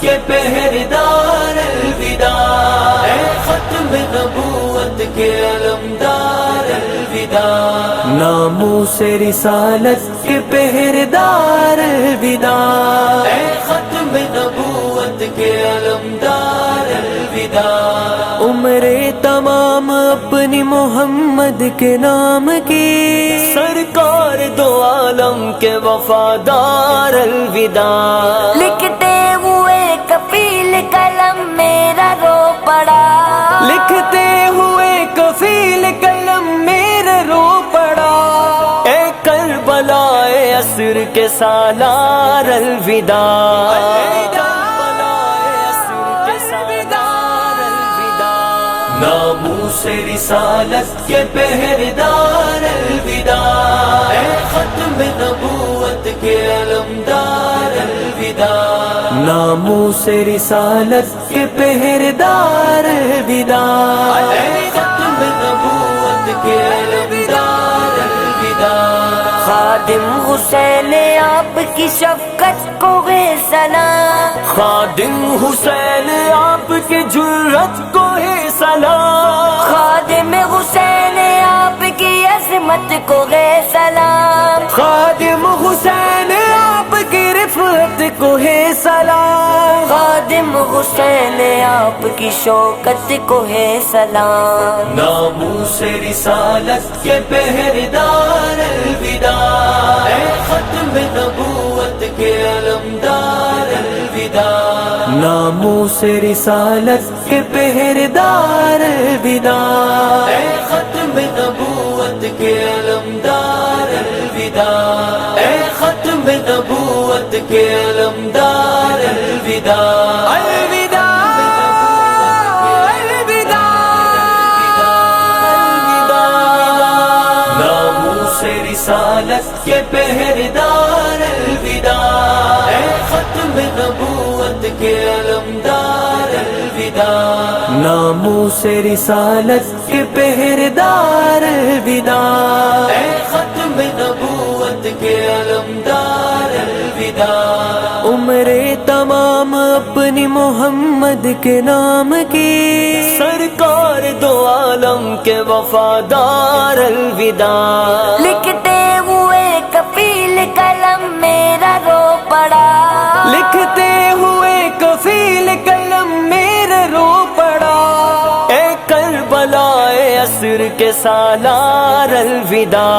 کے پہرےدار الوداع، اے ختم نبوت کے علمدار الوداع، ناموس رسالت کے پہرےدار الوداع، اے ختم نبوت کے علمدار الوداع، عمریں تمام اپنی محمد کے نام کی، سرکار دو عالم کے وفادار الوداع، لکھتے ہوئے کفیل قلم میرا رو پڑا، لکھتے ہوئے کفیل قلم میرا رو پڑا، اے کربلا اے عصر کے سالار الوداع، ناموس رسالت کے پہرےدار الوداع، اے ختم نبوت کے علمدار الوداع، ناموس رسالت کے پہرےدار الوداع، اے ختم نبوت کے علمدار الوداع، خادم حسین آپ کی شفقت کو ہے سلام، خادم حسین آپ کی جرت کو ہے سلام، خادم حسین آپ کی عظمت کو ہے سلام، خادم حسین آپ کی رفعت کو ہے سلام، خادم حسین آپ کی شوکت کو ہے سلام، ناموس رسالت کے پہرےدار الوداع، اے ختم نبوت کے علمدار الوداع، ناموس رسالت کے پہرےدار الوداع، اے ختم نبوت کے علمدار الوداع، اے ختم نبوت کے علمدار الوداع، الوداع، ناموس رسالت کے پہرےدار الوداع، اے ختم نبوت کے علمدار الوداع، ناموس رسالت کے پہرےدار الوداع، اے ختم نبوت کے علمدار الوداع، عمریں تمام اپنی محمد کے نام کی، سرکار دو عالم کے وفادار الوداع، لکھتے ہوئے کفیل قلم میرا رو پڑا، لکھتے ہوئے کفیل قلم میرا رو پڑا، اے کربلا اے عصر کے سالار الوداع،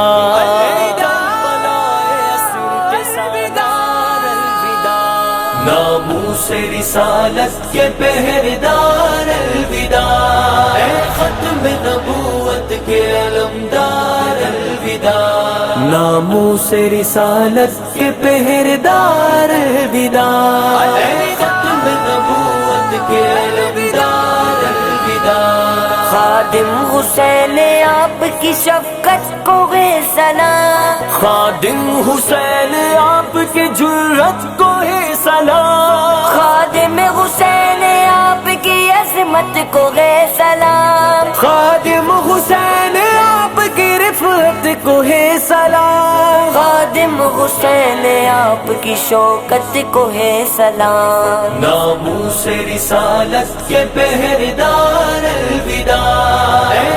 ناموس رسالت کے پہرےدار الوداع، اے ختم نبوت کے علمدار الوداع، ناموس رسالت کے پہرےدار الوداع، اے ختم نبوت کے علمدار الوداع، خادم حسین آپ کی شفقت کو ہے سلام، خادم حسین آپ کی جرت کو ہے سلام، خادم حسین آپ کی عظمت کو ہے سلام، خادم حسین آپ کی رفعت کو ہے سلام، خادم حسین آپ کی شوکت کو ہے سلام، ناموس رسالت کے پہرےدار الوداع، اے